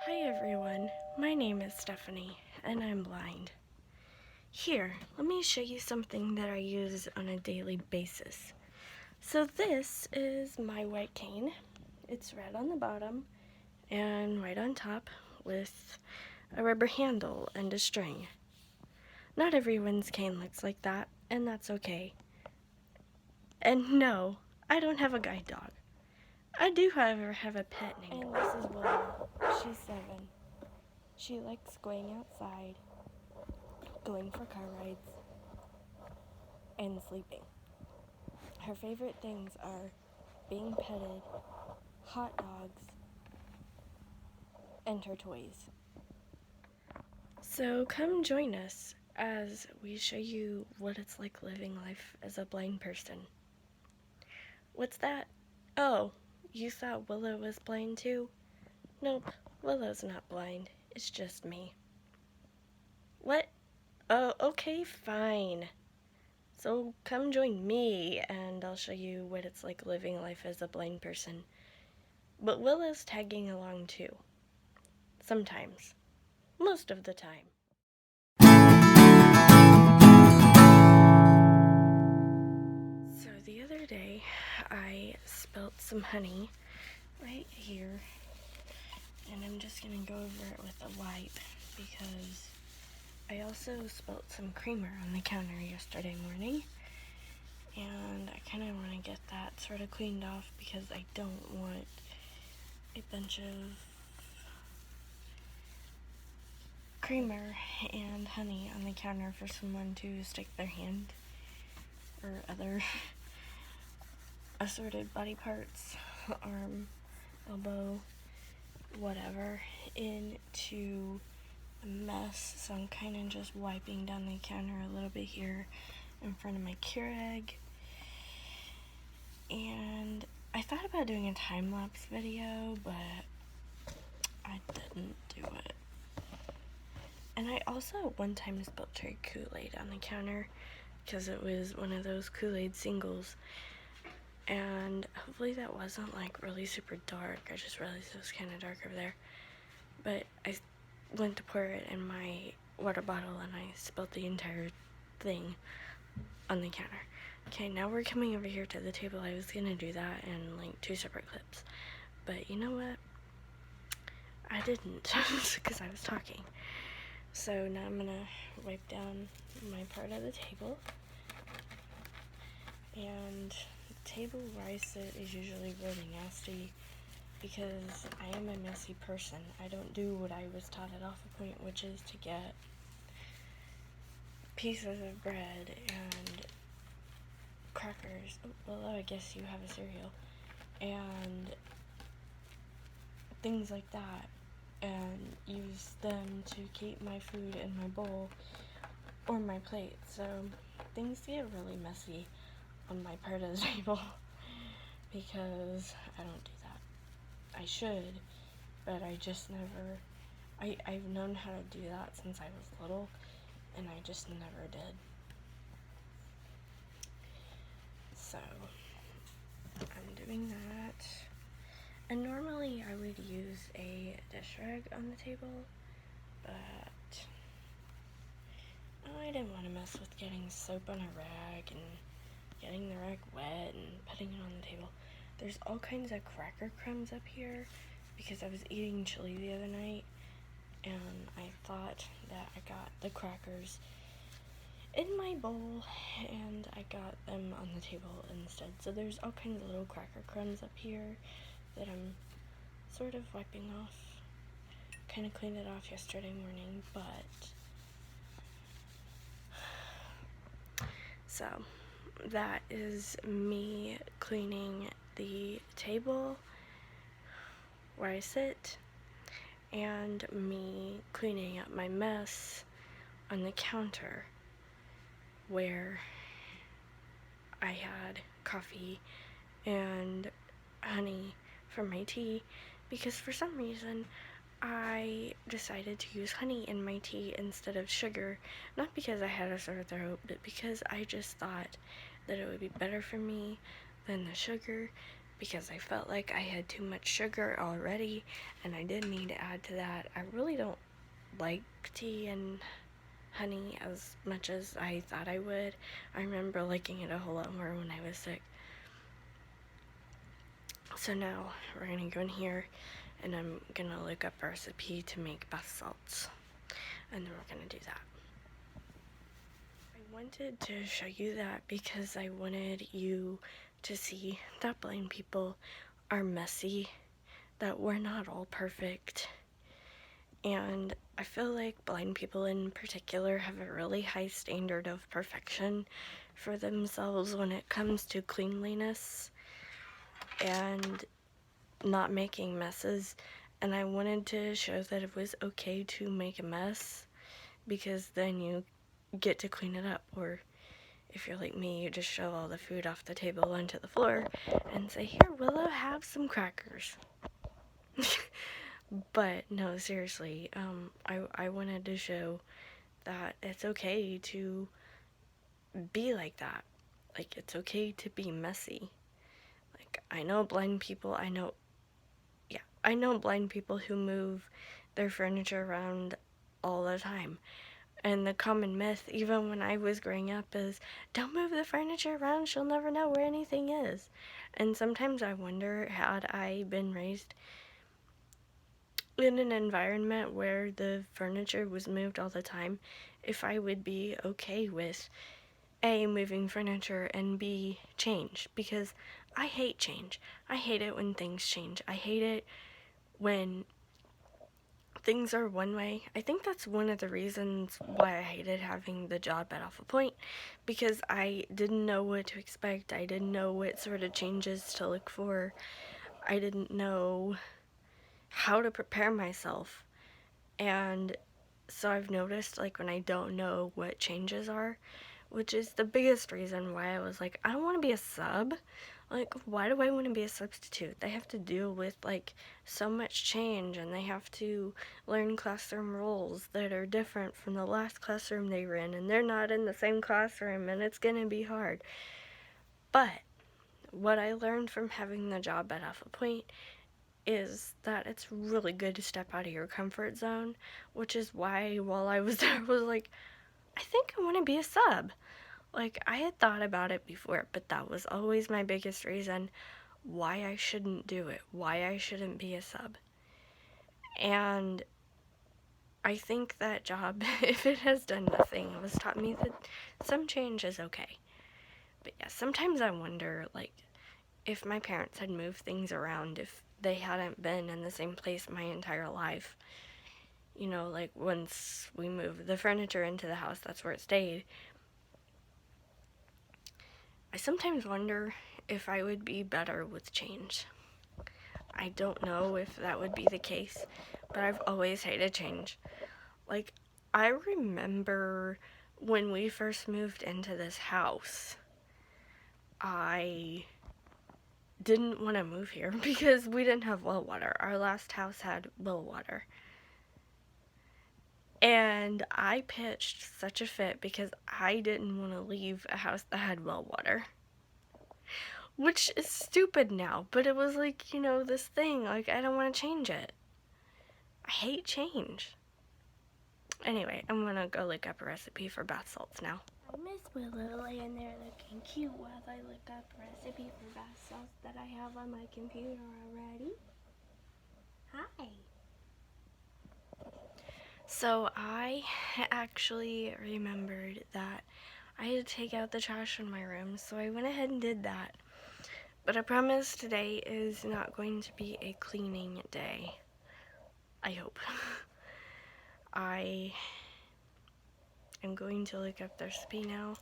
Hi everyone, my name is Stephanie and I'm blind. Here, let me show you something that I use on a daily basis. So this is my white cane. It's red on the bottom and white on top with a rubber handle and a string. Not everyone's cane looks like that, and that's okay. And no, I don't have a guide dog. I do, however, have a pet named, and this is Willow. She's 7. She likes going outside, going for car rides, and sleeping. Her favorite things are being petted, hot dogs, and her toys. So come join us as we show you what it's like living life as a blind person. What's that? Oh, you thought Willow was blind too? Nope, Willow's not blind. It's just me. What? Oh, okay, fine. So come join me and I'll show you what it's like living life as a blind person. But Willow's tagging along too. Sometimes. Most of the time. So the other day, I spilt some honey right here. And I'm just gonna go over it with a wipe because I also spilt some creamer on the counter yesterday morning. And I kind of want to get that sort of cleaned off because I don't want a bunch of creamer and honey on the counter for someone to stick their hand or other assorted body parts, arm, elbow, whatever, into a mess. So I'm kind of just wiping down the counter a little bit here in front of my Keurig. And I thought about doing a time-lapse video, but I didn't do it. And I also one time spilled cherry Kool-Aid on the counter because it was one of those Kool-Aid singles. And hopefully that wasn't like really super dark. I just realized it was kind of dark over there. But I went to pour it in my water bottle and I spilled the entire thing on the counter. Okay, now we're coming over here to the table. I was gonna do that in like 2 separate clips. But you know what? I didn't because I was talking. So now I'm gonna wipe down my part of the table. And the table where I sit is usually really nasty because I am a messy person. I don't do what I was taught at Alpha Point, which is to get pieces of bread and crackers. Well, I guess you have a cereal. And things like that. And use them to keep my food in my bowl or my plate. So things get really messy on my part of the table because I don't do that. I should, but I just never, I've known how to do that since I was little, and I just never did. So I'm doing that. And normally I would use a dish rag on the table, but I didn't want to mess with getting soap on a rag and getting the rag wet and putting it on the table. There's all kinds of cracker crumbs up here because I was eating chili the other night and I thought that I got the crackers in my bowl and I got them on the table instead. So there's all kinds of little cracker crumbs up here that I'm sort of wiping off. Kind of cleaned it off yesterday morning, but so that is me cleaning the table where I sit and me cleaning up my mess on the counter where I had coffee and honey for my tea because for some reason I decided to use honey in my tea instead of sugar, not because I had a sore throat, but because I just thought that it would be better for me than the sugar, because I felt like I had too much sugar already and I didn't need to add to that. I really don't like tea and honey as much as I thought I would. I remember liking it a whole lot more when I was sick. So now we're gonna go in here and I'm gonna look up a recipe to make bath salts, and then we're gonna do that. I wanted to show you that because I wanted you to see that blind people are messy, that we're not all perfect, and I feel like blind people in particular have a really high standard of perfection for themselves when it comes to cleanliness and not making messes, and I wanted to show that it was okay to make a mess because then you get to clean it up. Or if you're like me, you just shove all the food off the table onto the floor and say, "Here, Willow, have some crackers." But no, seriously, I wanted to show that it's okay to be like that. Like, it's okay to be messy. Like, I know blind people who move their furniture around all the time. And the common myth, even when I was growing up, is don't move the furniture around, she'll never know where anything is. And sometimes I wonder, had I been raised in an environment where the furniture was moved all the time, if I would be okay with A, moving furniture, and B, change. Because I hate change. I hate it when things change. I hate it when things are one way. I think that's one of the reasons why I hated having the job at Alpha Point, because I didn't know what to expect. I didn't know what sort of changes to look for. I didn't know how to prepare myself. And so I've noticed, like, when I don't know what changes are, which is the biggest reason why I was like, I don't want to be a sub. Like, why do I want to be a substitute? They have to deal with, like, so much change, and they have to learn classroom rules that are different from the last classroom they were in, and they're not in the same classroom, and it's gonna be hard. But what I learned from having the job at Alpha Point is that it's really good to step out of your comfort zone, which is why while I was there, I was like, I think I want to be a sub. Like, I had thought about it before, but that was always my biggest reason why I shouldn't do it, why I shouldn't be a sub. And I think that job, if it has done nothing, it has taught me that some change is okay. But yeah, sometimes I wonder, like, if my parents had moved things around, if they hadn't been in the same place my entire life, you know, like, once we moved the furniture into the house, that's where it stayed. I sometimes wonder if I would be better with change. I don't know if that would be the case, but I've always hated change. Like, I remember when we first moved into this house, I didn't want to move here because we didn't have well water. Our last house had well water. And I pitched such a fit because I didn't want to leave a house that had well water. Which is stupid now, but it was like, you know, this thing, like, I don't want to change it. I hate change. Anyway, I'm gonna go look up a recipe for bath salts now. I miss Willow laying there looking cute while I look up a recipe for bath salts that I have on my computer already. Hi. So I actually remembered that I had to take out the trash in my room, so I went ahead and did that. But I promise today is not going to be a cleaning day. I hope. I am going to look up the recipe now.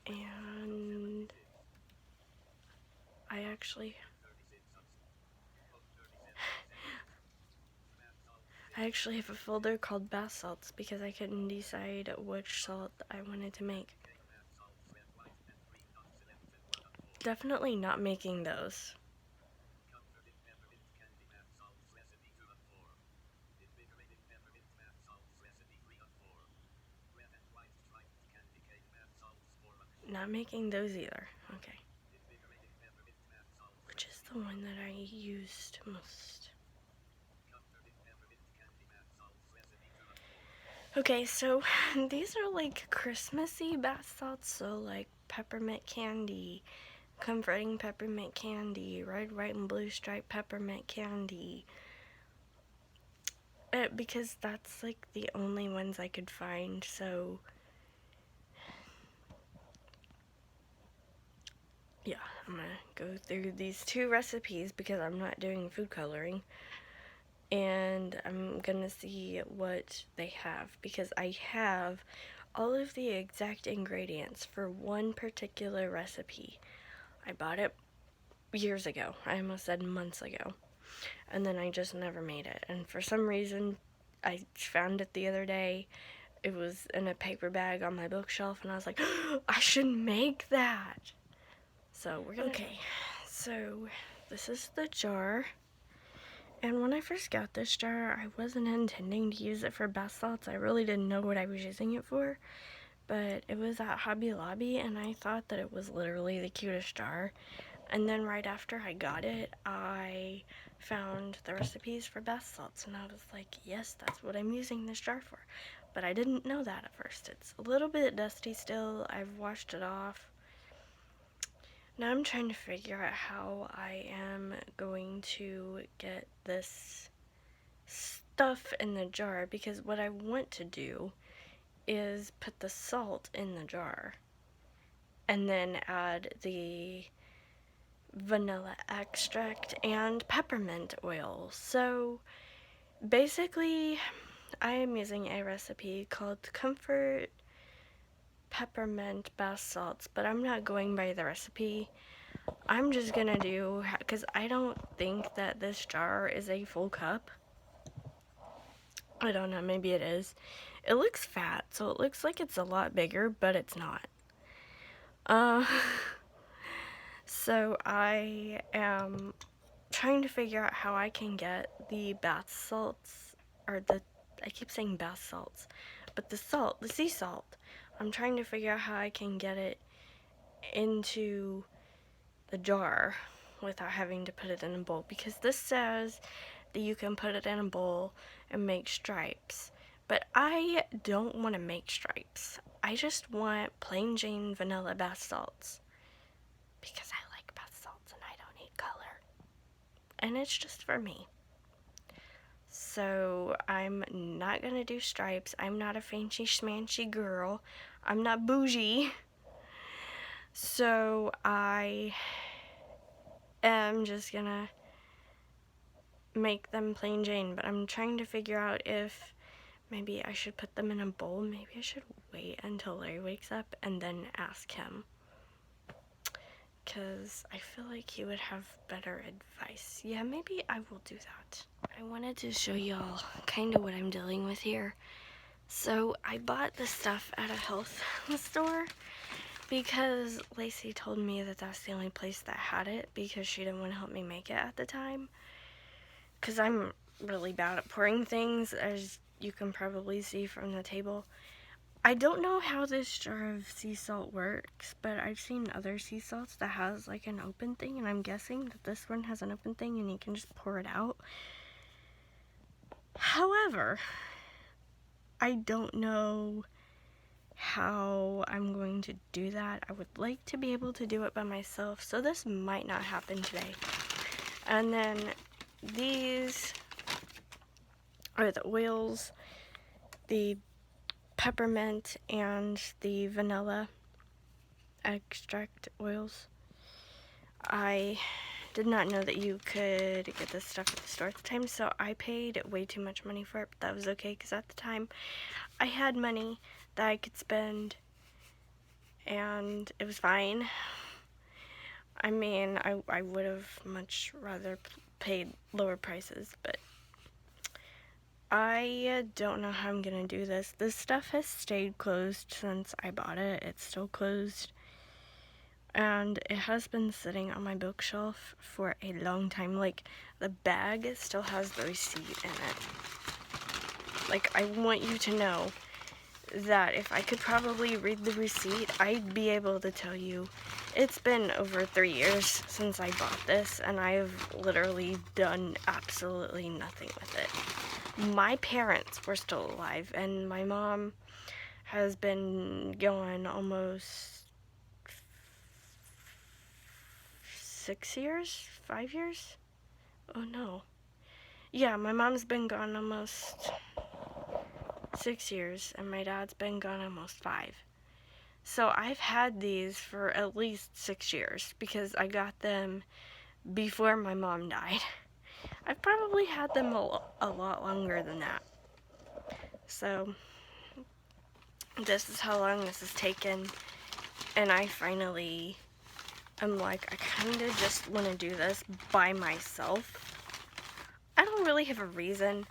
And I actually have a folder called bath salts because I couldn't decide which salt I wanted to make. Definitely not making those. Not making those either. Okay. the one that I used most? Okay, so these are like Christmassy bath salts, so like peppermint candy, comforting peppermint candy, red, white, and blue striped peppermint candy. Because that's like the only ones I could find, so yeah, I'm gonna go through these 2 recipes because I'm not doing food coloring, and I'm gonna see what they have, because I have all of the exact ingredients for one particular recipe. I bought it years ago. I almost said months ago. And then I just never made it. And for some reason, I found it the other day. It was in a paper bag on my bookshelf, and I was like, oh, I should make that. So we're gonna... Okay, so this is the jar. And when I first got this jar, I wasn't intending to use it for bath salts. I really didn't know what I was using it for. But it was at Hobby Lobby, and I thought that it was literally the cutest jar. And then right after I got it, I found the recipes for bath salts, and I was like, yes, that's what I'm using this jar for. But I didn't know that at first. It's a little bit dusty still. I've washed it off. Now I'm trying to figure out how I am going to get this stuff in the jar, because what I want to do is put the salt in the jar and then add the vanilla extract and peppermint oil. So basically, I am using a recipe called Comfort Peppermint Bath Salts, but I'm not going by the recipe. I'm just gonna do, because I don't think that this jar is a full cup. I don't know, maybe it is. It looks fat, so it looks like it's a lot bigger, but it's not. So I am trying to figure out how I can get the bath salts, or I keep saying bath salts, but the sea salt, I'm trying to figure out how I can get it into the jar without having to put it in a bowl, because this says that you can put it in a bowl and make stripes, but I don't want to make stripes. I just want plain Jane vanilla bath salts, because I like bath salts and I don't need color, and it's just for me. So I'm not gonna do stripes. I'm not a fancy schmancy girl. I'm not bougie. So I am just gonna make them plain Jane, but I'm trying to figure out if maybe I should put them in a bowl. Maybe I should wait until Larry wakes up and then ask him, because I feel like he would have better advice. Yeah, maybe I will do that. I wanted to show y'all kind of what I'm dealing with here. So I bought this stuff at a health store because Lacey told me that that's the only place that had it, because she didn't want to help me make it at the time. Because I'm really bad at pouring things, as you can probably see from the table. I don't know how this jar of sea salt works, but I've seen other sea salts that has like an open thing, and I'm guessing that this one has an open thing and you can just pour it out. However, I don't know how I'm going to do that. I would like to be able to do it by myself, so this might not happen today. And then these are the oils, the peppermint and the vanilla extract oils. I did not know that you could get this stuff at the store at the time, so I paid way too much money for it, but that was okay, because at the time I had money that I could spend and it was fine. I mean, I would have much rather paid lower prices, but I don't know how I'm gonna do this. This stuff has stayed closed since I bought it. It's still closed. And it has been sitting on my bookshelf for a long time. Like, the bag still has the receipt in it. Like, I want you to know that if I could probably read the receipt, I'd be able to tell you it's been over 3 years since I bought this, and I've literally done absolutely nothing with it. My parents were still alive, and my mom has been gone almost 6 years? 5 years? Oh no. Yeah, my mom's been gone almost 6 years, and my dad's been gone almost 5. So I've had these for at least 6 years because I got them before my mom died. I've probably had them a lot longer than that. So this is how long this has taken, and I finally am like, I kind of just want to do this by myself. I don't really have a reason.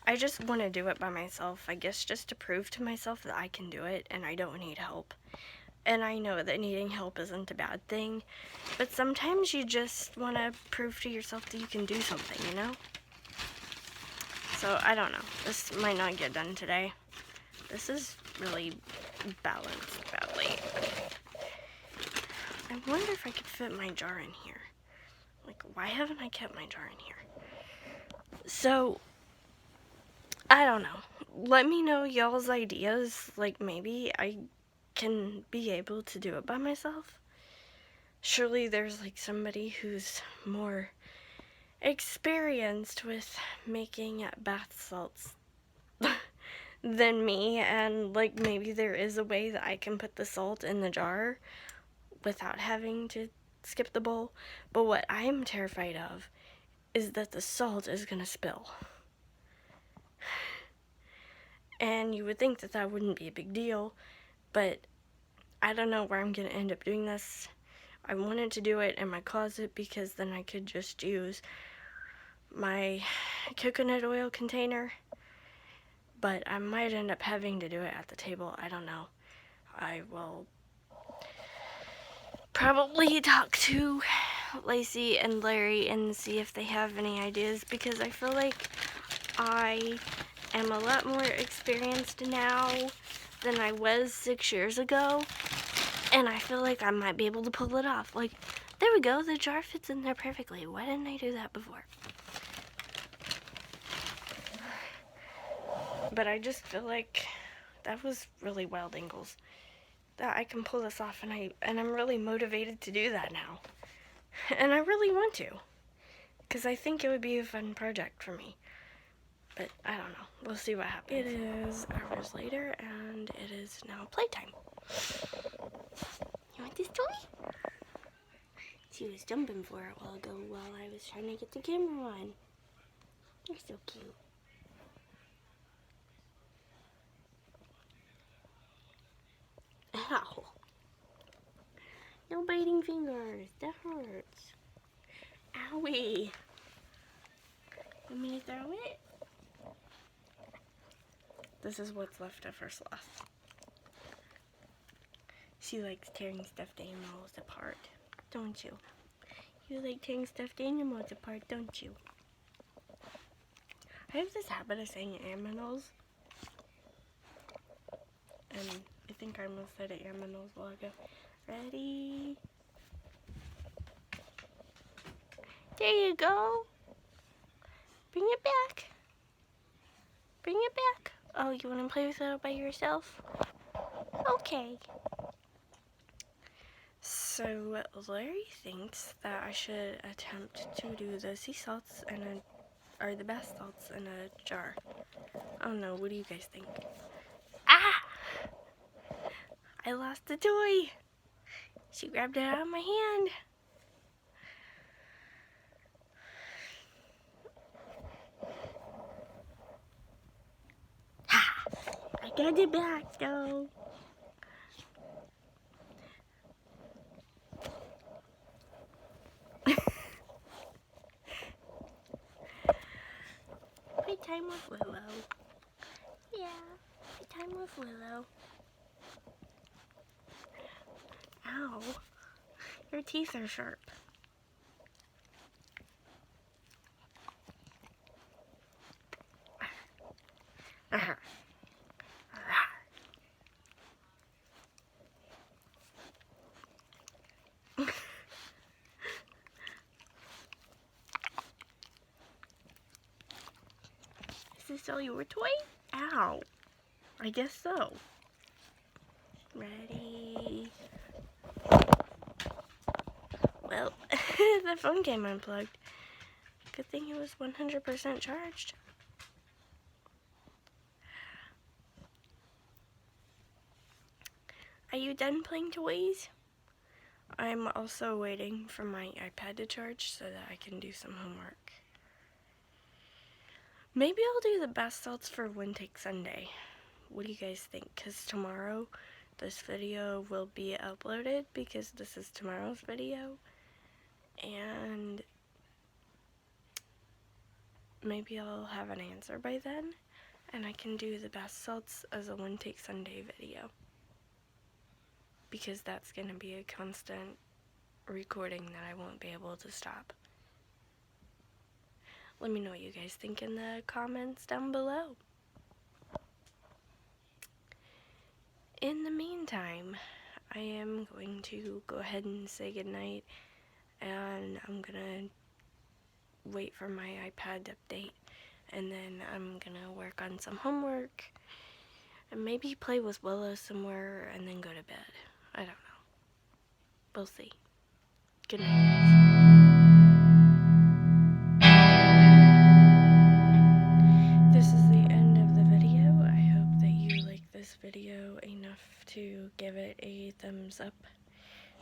I just want to do it by myself, I guess, just to prove to myself that I can do it and I don't need help. And I know that needing help isn't a bad thing, but sometimes you just want to prove to yourself that you can do something, you know? So, I don't know. This might not get done today. This is really balanced badly. I wonder if I could fit my jar in here. Like, why haven't I kept my jar in here? So, I don't know. Let me know y'all's ideas. Like, maybe I can be able to do it by myself. Surely there's like somebody who's more experienced with making bath salts than me, and like maybe there is a way that I can put the salt in the jar without having to skip the bowl. But what I'm terrified of is that the salt is gonna spill. And you would think that that wouldn't be a big deal, but I don't know where I'm gonna end up doing this. I wanted to do it in my closet because then I could just use my coconut oil container, but I might end up having to do it at the table. I don't know. I will probably talk to Lacey and Larry and see if they have any ideas, because I feel like I am a lot more experienced now than I was 6 years ago, and I feel like I might be able to pull it off. Like, there we go, the jar fits in there perfectly. Why didn't I do that before? But I just feel like that was really wild angles. That I can pull this off, and I'm really motivated to do that now. And I really want to, because I think it would be a fun project for me. But I don't know. We'll see what happens. It is hours later, and it is now playtime. You want this toy? She was jumping for it a while ago while I was trying to get the camera on. You're so cute. Ow. No biting fingers. That hurts. Owie. Want me to throw it? This is what's left of her sloth. She likes tearing stuffed animals apart, don't you? You like tearing stuffed animals apart, don't you? I have this habit of saying aminals. And I think I almost said aminals a while ago. Ready? There you go. Bring it back. Bring it back. Oh, you want to play with it by yourself? Okay. So Larry thinks that I should attempt to do the sea salts or the bath salts in a jar. I don't know. What do you guys think? Ah! I lost the toy. She grabbed it out of my hand. Ha! I got it back though. Playtime with Willow. Yeah, playtime with Willow. Ow. Your teeth are sharp. this all your toy? Ow. I guess so. Ready? Well, the phone came unplugged. Good thing it was 100% charged. Are you done playing toys? I'm also waiting for my iPad to charge so that I can do some homework. Maybe I'll do the bath salts for One Take Sunday. What do you guys think? Because tomorrow this video will be uploaded because this is tomorrow's video. And maybe I'll have an answer by then. And I can do the bath salts as a One Take Sunday video. Because that's going to be a constant recording that I won't be able to stop. Let me know what you guys think in the comments down below. In the meantime, I am going to go ahead and say goodnight, and I'm gonna wait for my iPad to update, and then I'm gonna work on some homework, and maybe play with Willow somewhere, and then go to bed. I don't know. We'll see. Good night, guys. This is the end of the video. I hope that you like this video enough to give it a thumbs up.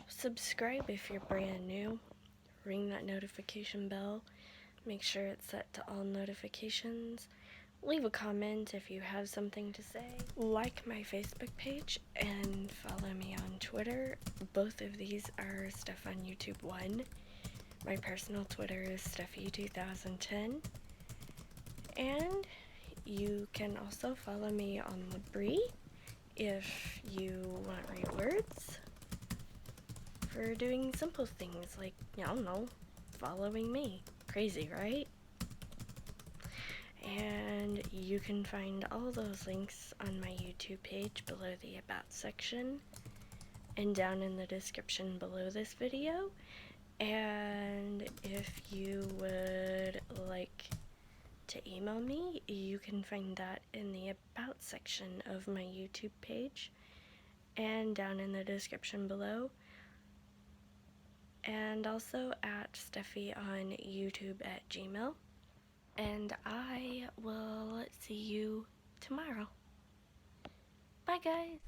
Subscribe if you're brand new. Ring that notification bell. Make sure it's set to all notifications. Leave a comment if you have something to say. Like my Facebook page and follow me on Twitter. Both of these are Stephieonyoutube 1. My personal Twitter is Stephie2010. And you can also follow me on Libri if you want rewards for doing simple things like, I don't know, following me. Crazy, right? And you can find all those links on my YouTube page below the About section and down in the description below this video. And if you would like to email me, you can find that in the About section of my YouTube page and down in the description below, and also at Stephieonyoutube@gmail. And I will see you tomorrow. Bye, guys.